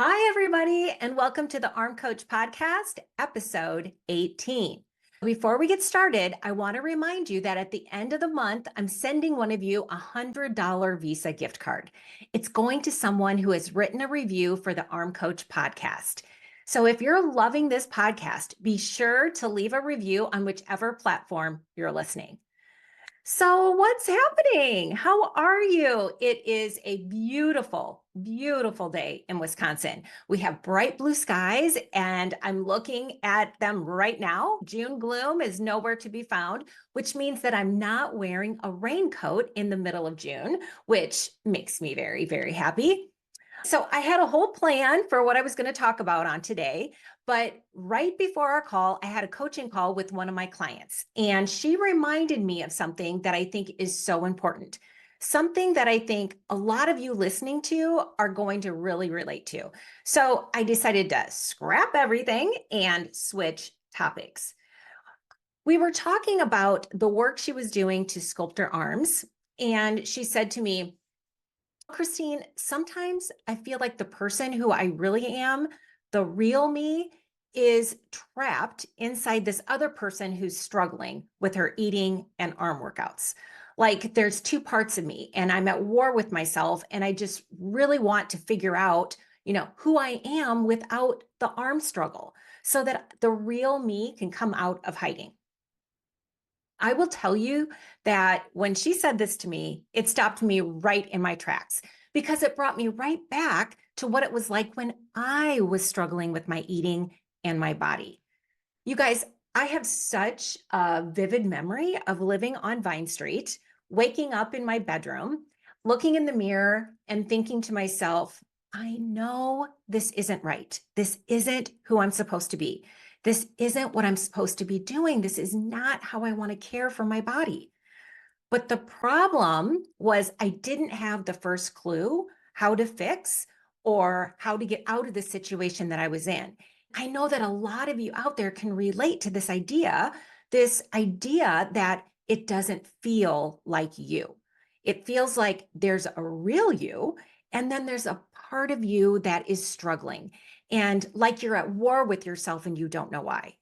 Hi, everybody, and welcome to the Arm Coach Podcast, episode 18. Before we get started, I want to remind you that at the end of the month, I'm sending one of you a $100 Visa gift card. It's going to someone who has written a review for the Arm Coach Podcast. So if you're loving this podcast, be sure to leave a review on whichever platform you're listening. So, what's happening? How are you? It is a beautiful, beautiful day in Wisconsin. We have bright blue skies, and I'm looking at them right now. June gloom is nowhere to be found, which means that I'm not wearing a raincoat in the middle of June, which makes me very, very happy. So I had a whole plan for what I was going to talk about on today, but right before our call, I had a coaching call with one of my clients, and she reminded me of something that I think is so important, something that I think a lot of you listening to are going to really relate to. So I decided to scrap everything and switch topics. We were talking about the work she was doing to sculpt her arms, and she said to me, Christine, sometimes I feel like the person who I really am, the real me, is trapped inside this other person who's struggling with her eating and arm workouts. Like there's two parts of me and I'm at war with myself and I just really want to figure out, who I am without the arm struggle so that the real me can come out of hiding. I will tell you that when she said this to me, it stopped me right in my tracks because it brought me right back to what it was like when I was struggling with my eating and my body. You guys, I have such a vivid memory of living on Vine Street, waking up in my bedroom, looking in the mirror and thinking to myself, I know this isn't right. This isn't who I'm supposed to be. This isn't what I'm supposed to be doing. This is not how I want to care for my body. But the problem was I didn't have the first clue how to fix or how to get out of the situation that I was in. I know that a lot of you out there can relate to this idea that it doesn't feel like you. It feels like there's a real you, and then there's a part of you that is struggling, and like you're at war with yourself and you don't know why.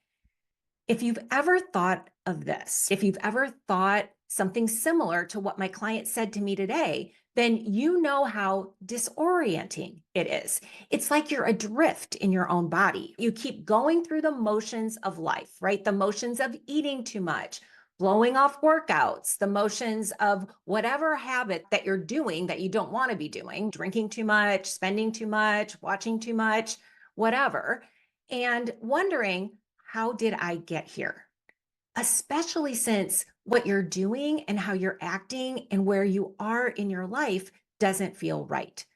If you've ever thought of this, if you've ever thought something similar to what my client said to me today, then you know how disorienting it is. It's like you're adrift in your own body. You keep going through the motions of life, right? The motions of eating too much, blowing off workouts, the motions of whatever habit that you're doing that you don't want to be doing, drinking too much, spending too much, watching too much, whatever, and wondering, how did I get here? Especially since what you're doing and how you're acting and where you are in your life doesn't feel right.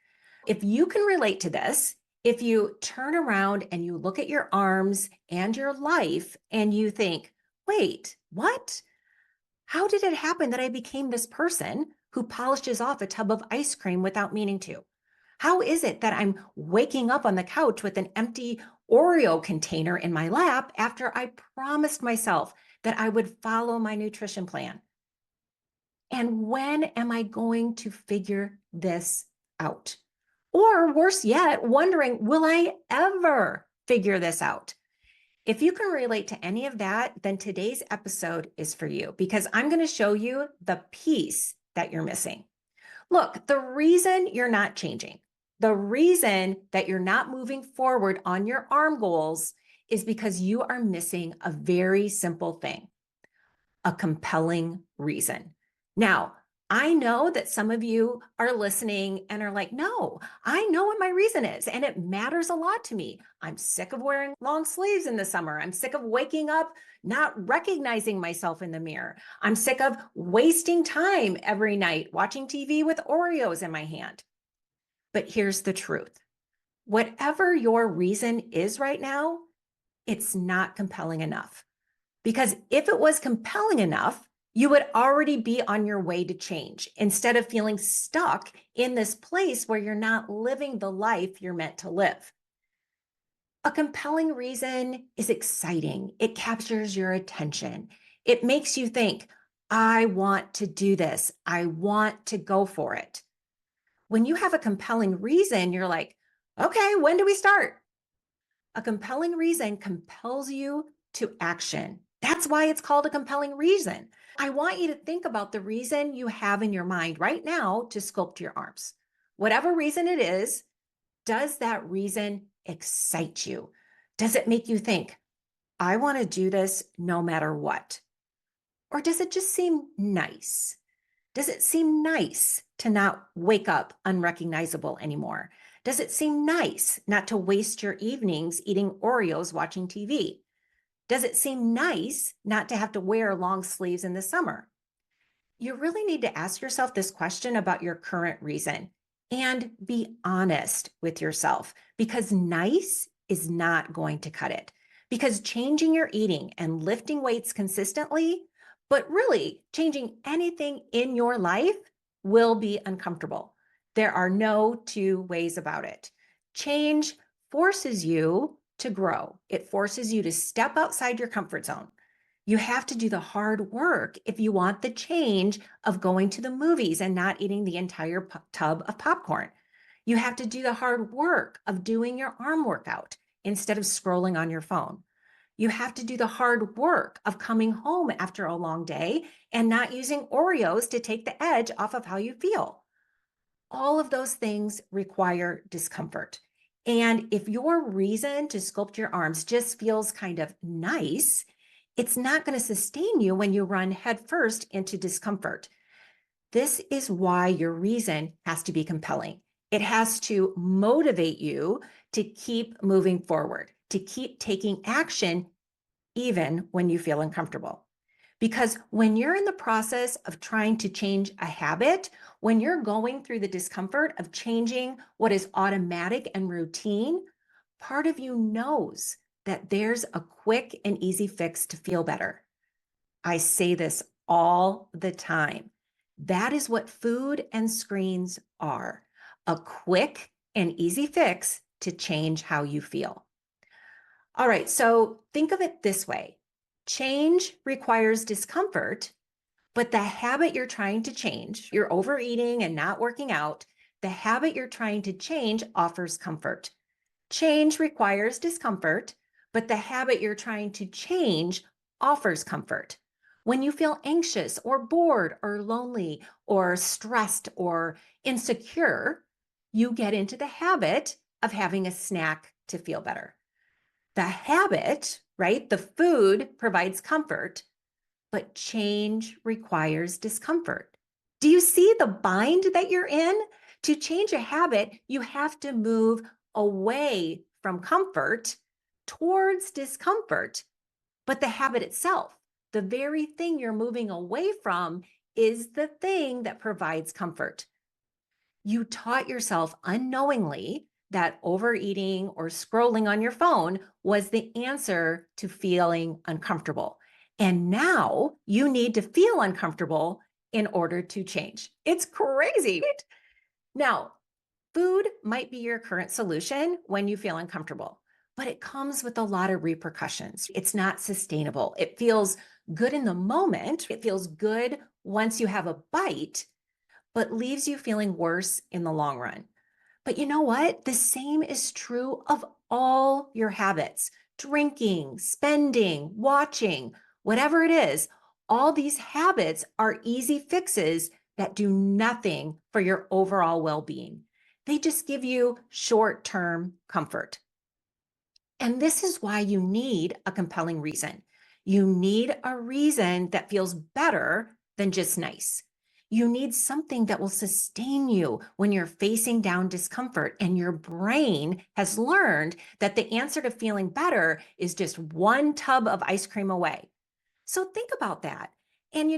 If you can relate to this, if you turn around and you look at your arms and your life and you think, wait, what? How did it happen that I became this person who polishes off a tub of ice cream without meaning to? How is it that I'm waking up on the couch with an empty Oreo container in my lap after I promised myself that I would follow my nutrition plan? And when am I going to figure this out? Or worse yet, wondering, will I ever figure this out? If you can relate to any of that, then today's episode is for you because I'm going to show you the piece that you're missing. Look, the reason you're not changing, the reason that you're not moving forward on your arm goals is because you are missing a very simple thing, a compelling reason. Now, I know that some of you are listening and are like, no, I know what my reason is, and it matters a lot to me. I'm sick of wearing long sleeves in the summer. I'm sick of waking up not recognizing myself in the mirror. I'm sick of wasting time every night watching TV with Oreos in my hand. But here's the truth. Whatever your reason is right now, it's not compelling enough. Because if it was compelling enough, you would already be on your way to change instead of feeling stuck in this place where you're not living the life you're meant to live. A compelling reason is exciting. It captures your attention. It makes you think, I want to do this. I want to go for it. When you have a compelling reason, you're like, Okay, when do we start? A compelling reason compels you to action. That's why it's called a compelling reason. I want you to think about the reason you have in your mind right now to sculpt your arms. Whatever reason it is, does that reason excite you? Does it make you think, I want to do this no matter what? Or does it just seem nice? Does it seem nice to not wake up unrecognizable anymore? Does it seem nice not to waste your evenings eating Oreos watching TV? Does it seem nice not to have to wear long sleeves in the summer? You really need to ask yourself this question about your current reason and be honest with yourself because nice is not going to cut it. Because changing your eating and lifting weights consistently, but really changing anything in your life will be uncomfortable. There are no two ways about it. Change forces you to grow, it forces you to step outside your comfort zone. You have to do the hard work if you want the change of going to the movies and not eating the entire tub of popcorn. You have to do the hard work of doing your arm workout instead of scrolling on your phone. You have to do the hard work of coming home after a long day and not using Oreos to take the edge off of how you feel. All of those things require discomfort. And if your reason to sculpt your arms just feels kind of nice, it's not going to sustain you when you run headfirst into discomfort. This is why your reason has to be compelling. It has to motivate you to keep moving forward, to keep taking action, even when you feel uncomfortable. Because when you're in the process of trying to change a habit, when you're going through the discomfort of changing what is automatic and routine, part of you knows that there's a quick and easy fix to feel better. I say this all the time. That is what food and screens are, a quick and easy fix to change how you feel. All right, so think of it this way. Change requires discomfort, but the habit you're trying to change, you're overeating and not working out, the habit you're trying to change offers comfort. Change requires discomfort, but the habit you're trying to change offers comfort. When you feel anxious or bored or lonely or stressed or insecure, you get into the habit of having a snack to feel better. The habit, right? The food provides comfort, but change requires discomfort. Do you see the bind that you're in? To change a habit, you have to move away from comfort towards discomfort. But the habit itself, the very thing you're moving away from, is the thing that provides comfort. You taught yourself unknowingly that overeating or scrolling on your phone was the answer to feeling uncomfortable. And now you need to feel uncomfortable in order to change. It's crazy. Right? Now, food might be your current solution when you feel uncomfortable, but it comes with a lot of repercussions. It's not sustainable. It feels good in the moment. It feels good once you have a bite, but leaves you feeling worse in the long run. But you know what? The same is true of all your habits, drinking, spending, watching, whatever it is. All these habits are easy fixes that do nothing for your overall well-being. They just give you short-term comfort. And this is why you need a compelling reason. You need a reason that feels better than just nice. You need something that will sustain you when you're facing down discomfort, and your brain has learned that the answer to feeling better is just one tub of ice cream away. So think about that. And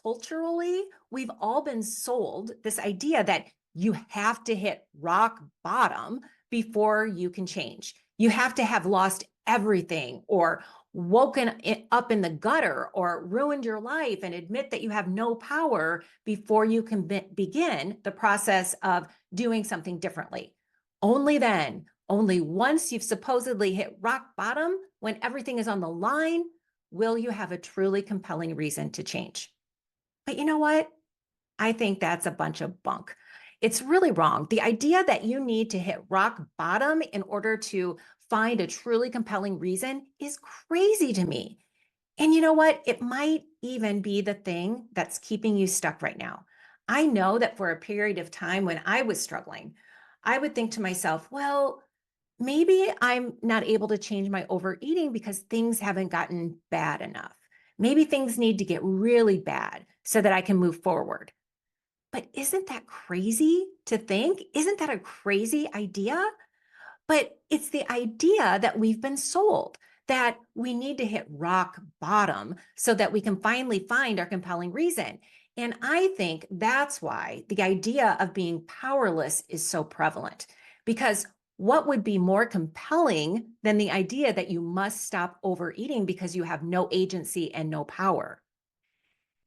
culturally, we've all been sold this idea that you have to hit rock bottom before you can change. You have to have lost everything or woken up in the gutter or ruined your life and admit that you have no power before you can begin the process of doing something differently. Only then, only once you've supposedly hit rock bottom, when everything is on the line, will you have a truly compelling reason to change. But you know what? I think that's a bunch of bunk. It's really wrong. The idea that you need to hit rock bottom in order to find a truly compelling reason is crazy to me. And you know what? It might even be the thing that's keeping you stuck right now. I know that for a period of time when I was struggling, I would think to myself, well, maybe I'm not able to change my overeating because things haven't gotten bad enough. Maybe things need to get really bad so that I can move forward. But isn't that crazy to think? Isn't that a crazy idea? But it's the idea that we've been sold that we need to hit rock bottom so that we can finally find our compelling reason. And I think that's why the idea of being powerless is so prevalent. Because what would be more compelling than the idea that you must stop overeating because you have no agency and no power?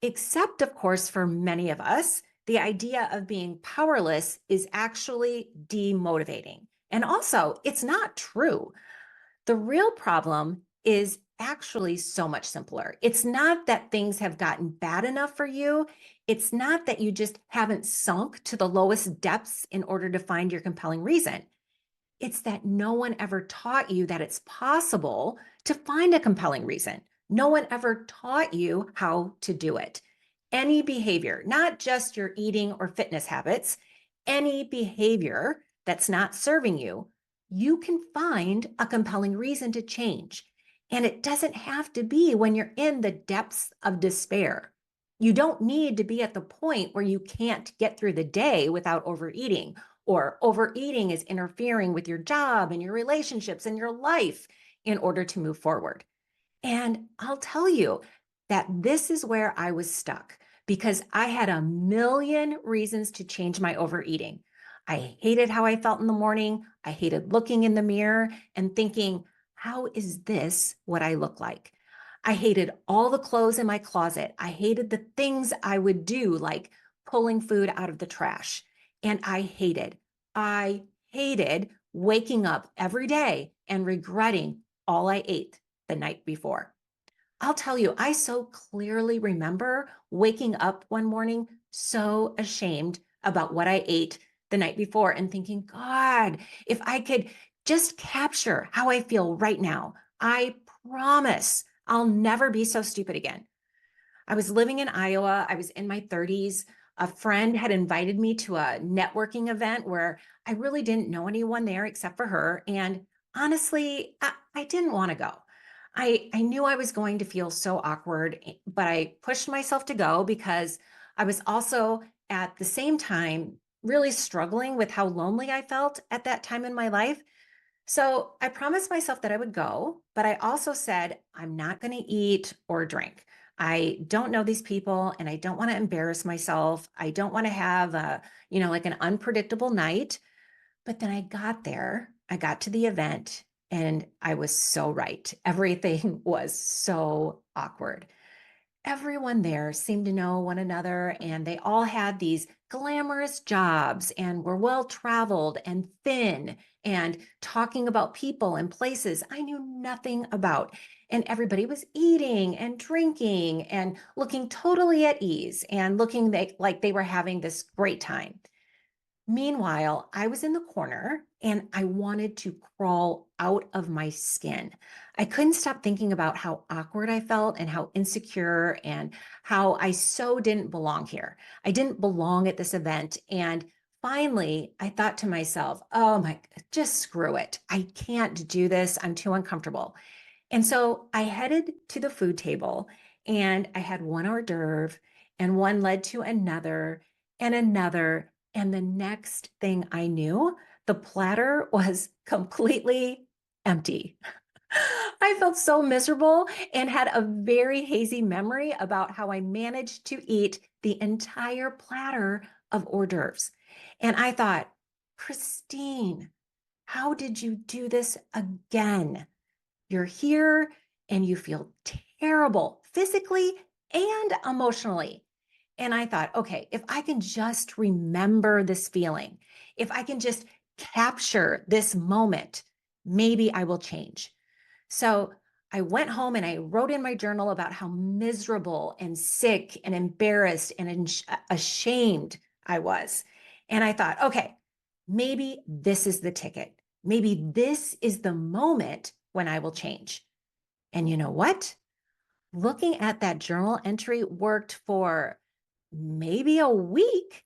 Except, of course, for many of us, the idea of being powerless is actually demotivating. And also, it's not true. The real problem is actually so much simpler. It's not that things have gotten bad enough for you. It's not that you just haven't sunk to the lowest depths in order to find your compelling reason. It's that no one ever taught you that it's possible to find a compelling reason. No one ever taught you how to do it. Any behavior, not just your eating or fitness habits, any behavior that's not serving you, you can find a compelling reason to change. And it doesn't have to be when you're in the depths of despair. You don't need to be at the point where you can't get through the day without overeating, or overeating is interfering with your job and your relationships and your life in order to move forward. And I'll tell you that this is where I was stuck because I had a million reasons to change my overeating. I hated how I felt in the morning. I hated looking in the mirror and thinking, how is this what I look like? I hated all the clothes in my closet. I hated the things I would do, like pulling food out of the trash. And I hated waking up every day and regretting all I ate the night before. I'll tell you, I so clearly remember waking up one morning so ashamed about what I ate the night before and thinking, God, if I could just capture how I feel right now, I promise I'll never be so stupid again. I was living in Iowa. I was in my 30s. A friend had invited me to a networking event where I really didn't know anyone there except for her. And honestly, I didn't want to go. I knew I was going to feel so awkward, but I pushed myself to go because I was also at the same time really struggling with how lonely I felt at that time in my life. So I promised myself that I would go, but I also said, I'm not going to eat or drink. I don't know these people and I don't want to embarrass myself. I don't want to have like an unpredictable night. But then I got there, I got to the event, and I was so right. Everything was so awkward. Everyone there seemed to know one another, and they all had these glamorous jobs and were well traveled and thin and talking about people and places I knew nothing about. And everybody was eating and drinking and looking totally at ease and looking like they were having this great time. Meanwhile, I was in the corner and I wanted to crawl out of my skin. I couldn't stop thinking about how awkward I felt and how insecure and how I so didn't belong here. I didn't belong at this event. And finally, I thought to myself, oh my, just screw it. I can't do this. I'm too uncomfortable. And so I headed to the food table and I had one hors d'oeuvre and one led to another and another. And the next thing I knew, the platter was completely empty. I felt so miserable and had a very hazy memory about how I managed to eat the entire platter of hors d'oeuvres. And I thought, Christine, how did you do this again? You're here and you feel terrible physically and emotionally. And I thought, okay, if I can just remember this feeling, if I can just capture this moment, maybe I will change. So I went home and I wrote in my journal about how miserable and sick and embarrassed and ashamed I was. And I thought, okay, maybe this is the ticket. Maybe this is the moment when I will change. And you know what? Looking at that journal entry worked for maybe a week.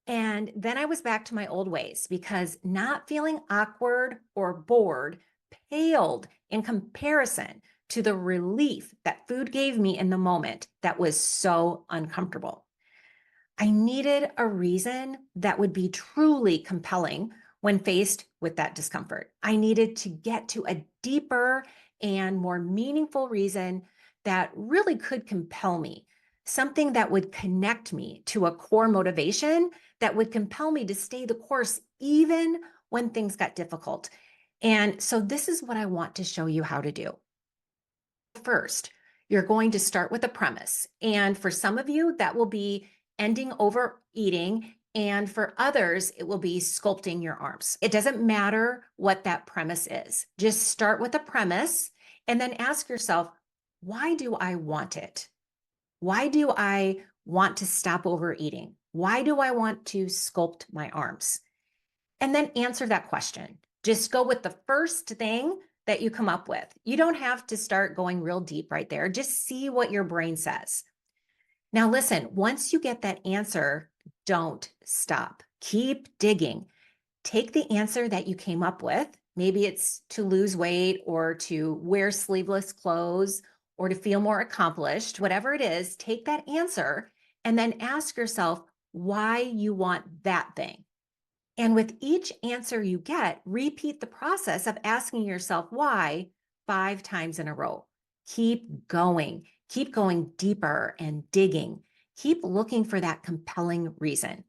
And then I was back to my old ways because not feeling awkward or bored paled in comparison to the relief that food gave me in the moment that was so uncomfortable. I needed a reason that would be truly compelling when faced with that discomfort. I needed to get to a deeper and more meaningful reason that really could compel me, something that would connect me to a core motivation that would compel me to stay the course even when things got difficult. And so, this is what I want to show you how to do. First, you're going to start with a premise. And for some of you, that will be ending overeating. And for others, it will be sculpting your arms. It doesn't matter what that premise is. Just start with a premise and then ask yourself, why do I want it? Why do I want to stop overeating? Why do I want to sculpt my arms? And then answer that question. Just go with the first thing that you come up with. You don't have to start going real deep right there. Just see what your brain says. Now, listen, once you get that answer, don't stop. Keep digging. Take the answer that you came up with. Maybe it's to lose weight or to wear sleeveless clothes or to feel more accomplished, whatever it is, take that answer and then ask yourself why you want that thing. And with each answer you get, repeat the process of asking yourself why 5 times in a row. Keep going deeper and digging. Keep looking for that compelling reason.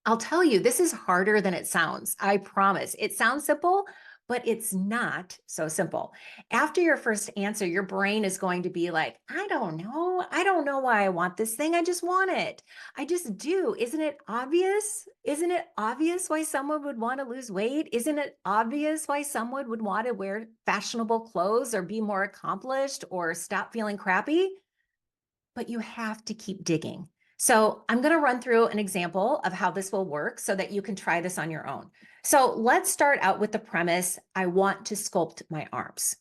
I'll tell you, this is harder than it sounds. I promise. It sounds simple, but it's not so simple. After your first answer, your brain is going to be like, I don't know. I don't know why I want this thing. I just want it. I just do. Isn't it obvious? Isn't it obvious why someone would want to lose weight? Isn't it obvious why someone would want to wear fashionable clothes or be more accomplished or stop feeling crappy? But you have to keep digging. So I'm going to run through an example of how this will work so that you can try this on your own. So let's start out with the premise, I want to sculpt my arms.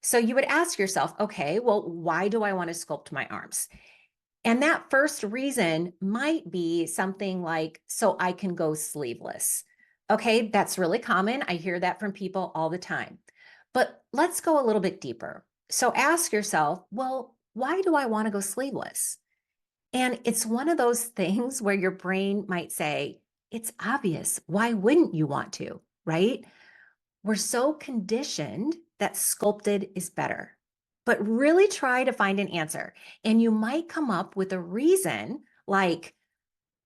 So you would ask yourself, okay, well, why do I want to sculpt my arms? And that first reason might be something like, so I can go sleeveless. Okay, that's really common. I hear that from people all the time. But let's go a little bit deeper. So ask yourself, well, why do I want to go sleeveless? And it's one of those things where your brain might say, it's obvious. Why wouldn't you want to? Right? We're so conditioned that sculpted is better. But really try to find an answer. And you might come up with a reason like,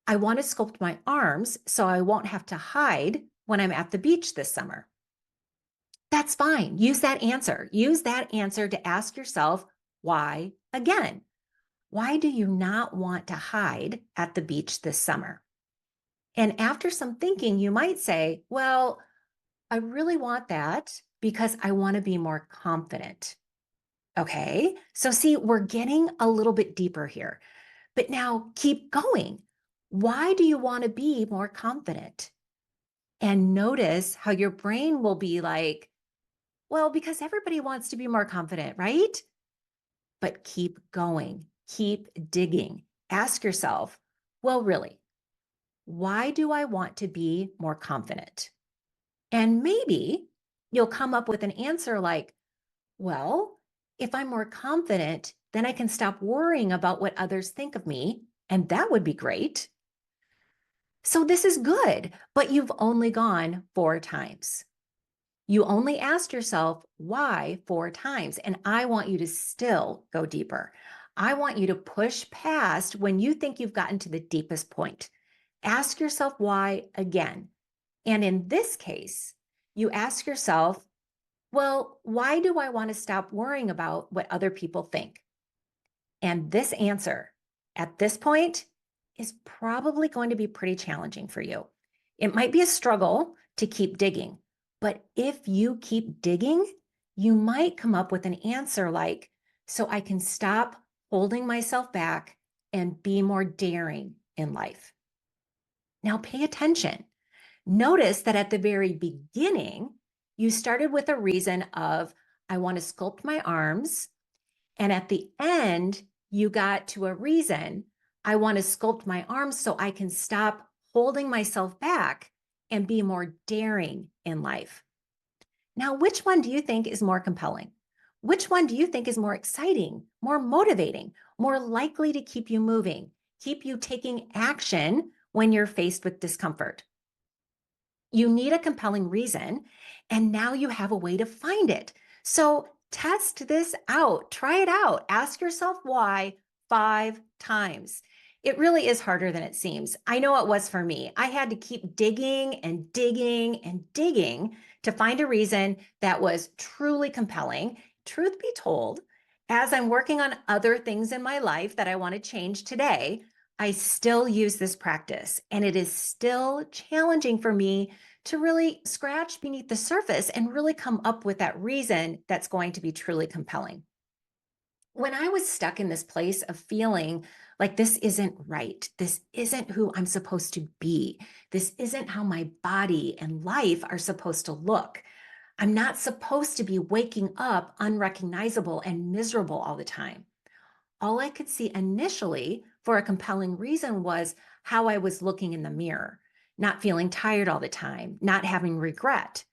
I want to sculpt my arms so I won't have to hide when I'm at the beach this summer. That's fine. Use that answer. Use that answer to ask yourself, why again? Why do you not want to hide at the beach this summer? And after some thinking, you might say, well, I really want that because I want to be more confident. Okay. So see, we're getting a little bit deeper here, but now keep going. Why do you want to be more confident? And notice how your brain will be like, well, because everybody wants to be more confident, right? But keep going, keep digging. Ask yourself, well, really, why do I want to be more confident? And maybe you'll come up with an answer like, well, if I'm more confident, then I can stop worrying about what others think of me, and that would be great. So this is good, but you've only gone 4 times. You only asked yourself why 4 times, and I want you to still go deeper. I want you to push past when you think you've gotten to the deepest point. Ask yourself why again. And in this case, you ask yourself, well, why do I want to stop worrying about what other people think? And this answer at this point is probably going to be pretty challenging for you. It might be a struggle to keep digging, but if you keep digging, you might come up with an answer like, so I can stop holding myself back and be more daring in life. Now pay attention. Notice that at the very beginning, you started with a reason of, I want to sculpt my arms. And at the end, you got to a reason, I want to sculpt my arms so I can stop holding myself back and be more daring in life. Now, which one do you think is more compelling? Which one do you think is more exciting, more motivating, more likely to keep you moving, keep you taking action when you're faced with discomfort? You need a compelling reason, and now you have a way to find it. So test this out, try it out, ask yourself why 5 times. It really is harder than it seems. I know it was for me. I had to keep digging and digging and digging to find a reason that was truly compelling. Truth be told, as I'm working on other things in my life that I want to change today, I still use this practice, and it is still challenging for me to really scratch beneath the surface and really come up with that reason that's going to be truly compelling. When I was stuck in this place of feeling like this isn't right, this isn't who I'm supposed to be, this isn't how my body and life are supposed to look. I'm not supposed to be waking up unrecognizable and miserable all the time. All I could see initially for a compelling reason was how I was looking in the mirror, not feeling tired all the time, not having regret.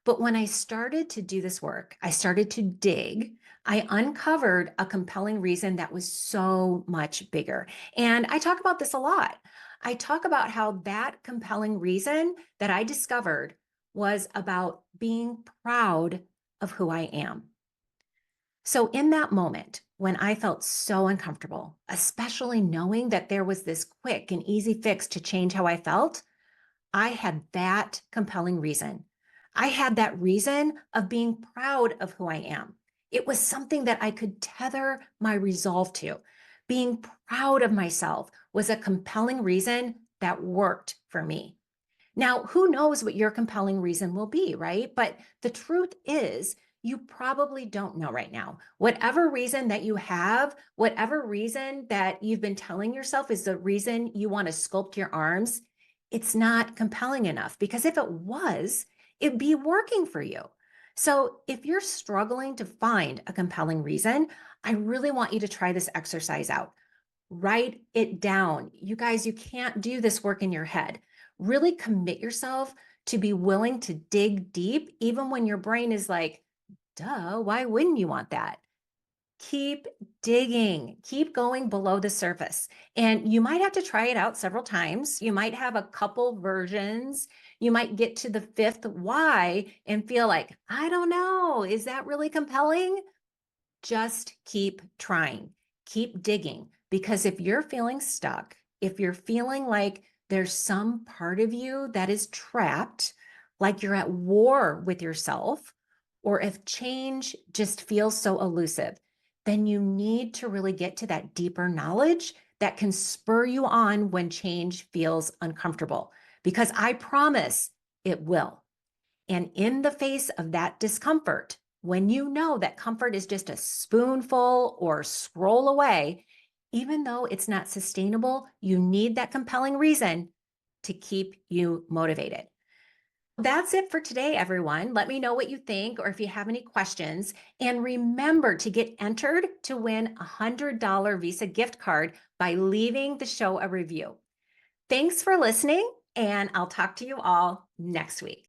But when I started to do this work, I started to dig, I uncovered a compelling reason that was so much bigger. And I talk about this a lot. I talk about how that compelling reason that I discovered was about being proud of who I am. So, in that moment, when I felt so uncomfortable, especially knowing that there was this quick and easy fix to change how I felt, I had that compelling reason. I had that reason of being proud of who I am. It was something that I could tether my resolve to. Being proud of myself was a compelling reason that worked for me. Now, who knows what your compelling reason will be, right? But the truth is, you probably don't know right now. Whatever reason that you have, whatever reason that you've been telling yourself is the reason you want to sculpt your arms, it's not compelling enough, because if it was, it'd be working for you. So if you're struggling to find a compelling reason, I really want you to try this exercise out. Write it down. You guys, you can't do this work in your head. Really commit yourself to be willing to dig deep, even when your brain is like, duh, why wouldn't you want that? Keep digging, keep going below the surface. And you might have to try it out several times. You might have a couple versions. You might get to the fifth why and feel like, I don't know, is that really compelling? Just keep trying, keep digging. Because if you're feeling stuck, if you're feeling like there's some part of you that is trapped, like you're at war with yourself, or if change just feels so elusive, then you need to really get to that deeper knowledge that can spur you on when change feels uncomfortable. Because I promise it will. And in the face of that discomfort, when you know that comfort is just a spoonful or scroll away, even though it's not sustainable, you need that compelling reason to keep you motivated. That's it for today, everyone. Let me know what you think or if you have any questions. And remember to get entered to win a $100 Visa gift card by leaving the show a review. Thanks for listening, and I'll talk to you all next week.